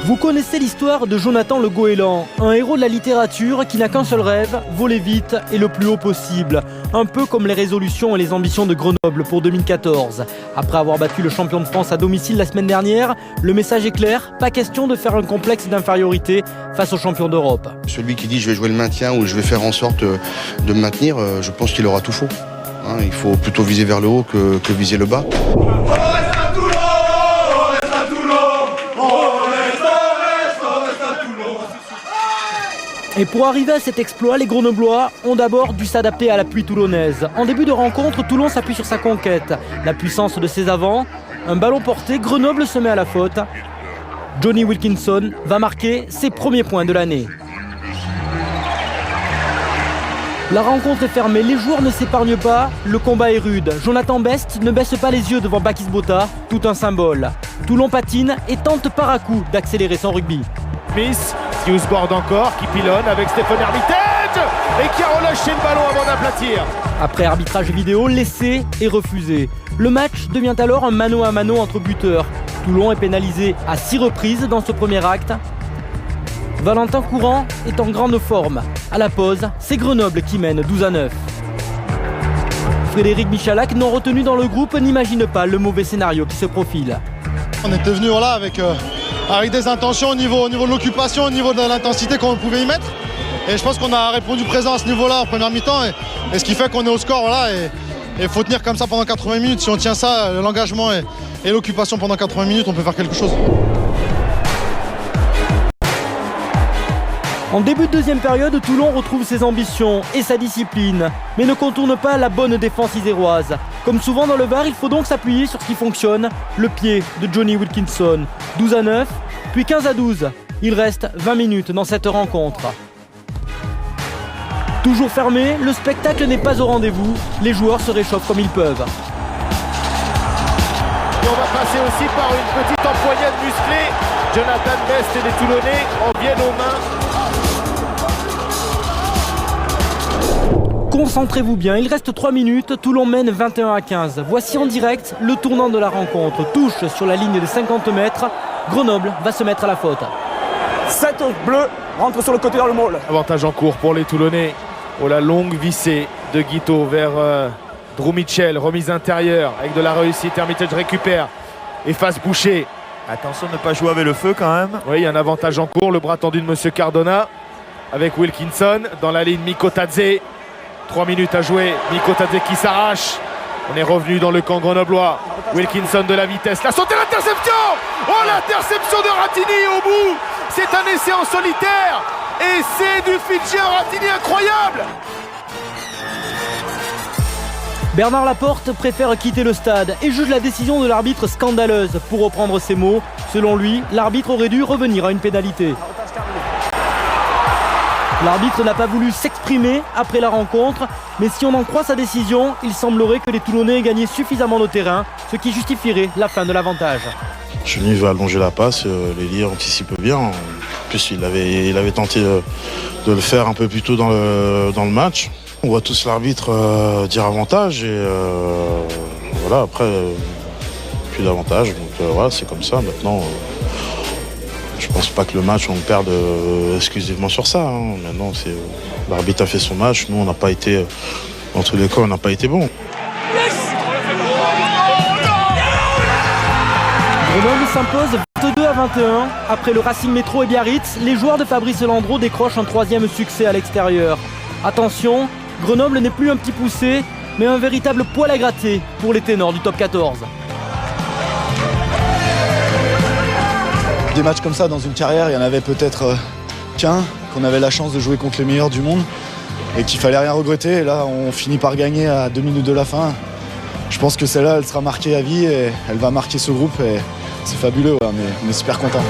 Vous connaissez l'histoire de Jonathan Le Goéland, un héros de la littérature qui n'a qu'un seul rêve, voler vite et le plus haut possible. Un peu comme les résolutions et les ambitions de Grenoble pour 2014. Après avoir battu le champion de France à domicile la semaine dernière, le message est clair, pas question de faire un complexe d'infériorité face aux champions d'Europe. Celui qui dit je vais jouer le maintien ou je vais faire en sorte de me maintenir, je pense qu'il aura tout faux. Il faut plutôt viser vers le haut que viser le bas. Et pour arriver à cet exploit, les Grenoblois ont d'abord dû s'adapter à la pluie toulonnaise. En début de rencontre, Toulon s'appuie sur sa conquête. La puissance de ses avants, un ballon porté, Grenoble se met à la faute. Johnny Wilkinson va marquer ses premiers points de l'année. La rencontre est fermée, les joueurs ne s'épargnent pas, le combat est rude. Jonathan Best ne baisse pas les yeux devant Bakis Bota, tout un symbole. Toulon patine et tente par à coup d'accélérer son rugby. Smith, qui board encore, qui pilonne avec Stéphane Hermitage et qui a relâché le ballon avant d'aplatir. Après arbitrage vidéo, laissé et refusé. Le match devient alors un mano à mano entre buteurs. Toulon est pénalisé à 6 reprises dans ce premier acte. Valentin Courant est en grande forme. À la pause, c'est Grenoble qui mène 12-9. Frédéric Michalak, non retenu dans le groupe, n'imagine pas le mauvais scénario qui se profile. On était venu avec des intentions au niveau de l'occupation, au niveau de l'intensité qu'on pouvait y mettre. Et je pense qu'on a répondu présent à ce niveau-là en première mi-temps. Et ce qui fait qu'on est au score. Et il faut tenir comme ça pendant 80 minutes. Si on tient ça, l'engagement et l'occupation pendant 80 minutes, on peut faire quelque chose. En début de deuxième période, Toulon retrouve ses ambitions et sa discipline, mais ne contourne pas la bonne défense iséroise. Comme souvent dans le VAR, il faut donc s'appuyer sur ce qui fonctionne, le pied de Johnny Wilkinson. 12-9, puis 15-12. Il reste 20 minutes dans cette rencontre. Toujours fermé, le spectacle n'est pas au rendez-vous. Les joueurs se réchauffent comme ils peuvent. Et on va passer aussi par une petite empoignade musclée. Jonathan Best et les Toulonnais en viennent aux mains. Concentrez-vous bien, il reste 3 minutes, Toulon mène 21-15. Voici en direct le tournant de la rencontre. Touche sur la ligne des 50 mètres, Grenoble va se mettre à la faute. 7 bleus rentre sur le côté dans le maul. Avantage en cours pour les Toulonnais. Oh, la longue vissée de Guito vers Drew Mitchell, remise intérieure avec de la réussite. Hermitage récupère et face Boucher. Attention de ne pas jouer avec le feu quand même. Oui, il y a un avantage en cours, le bras tendu de Monsieur Cardona avec Wilkinson dans la ligne Mikotadze. 3 minutes à jouer, Mikotadze qui s'arrache. On est revenu dans le camp grenoblois. Wilkinson de la vitesse, la sauté, l'interception. Oh, l'interception de Ratini au bout. C'est un essai en solitaire. Et c'est du Fidji Ratini incroyable. Bernard Laporte préfère quitter le stade et juge la décision de l'arbitre scandaleuse. Pour reprendre ses mots, selon lui, l'arbitre aurait dû revenir à une pénalité. L'arbitre n'a pas voulu s'exprimer après la rencontre, mais si on en croit sa décision, il semblerait que les Toulonnais aient gagné suffisamment de terrain, ce qui justifierait la fin de l'avantage. Chenille va allonger la passe, Lélier anticipe bien. En plus, il avait tenté de le faire un peu plus tôt dans le match. On voit tous l'arbitre dire avantage et voilà, après, plus d'avantage. Donc voilà, c'est comme ça. Maintenant, je pense pas que le match, on le perde exclusivement sur ça. Maintenant, l'arbitre a fait son match. Nous, on n'a pas été, dans tous les cas, on n'a pas été bon. Grenoble s'impose 22-21. Après le Racing Métro et Biarritz, les joueurs de Fabrice Landreau décrochent un 3e succès à l'extérieur. Attention, Grenoble n'est plus un petit poussé, mais un véritable poil à gratter pour les ténors du top 14. Des matchs comme ça dans une carrière, il y en avait peut-être qu'un, qu'on avait la chance de jouer contre les meilleurs du monde et qu'il fallait rien regretter. Et là, on finit par gagner à 2 minutes de la fin. Je pense que celle-là, elle sera marquée à vie et elle va marquer ce groupe et c'est fabuleux, mais on est super contents.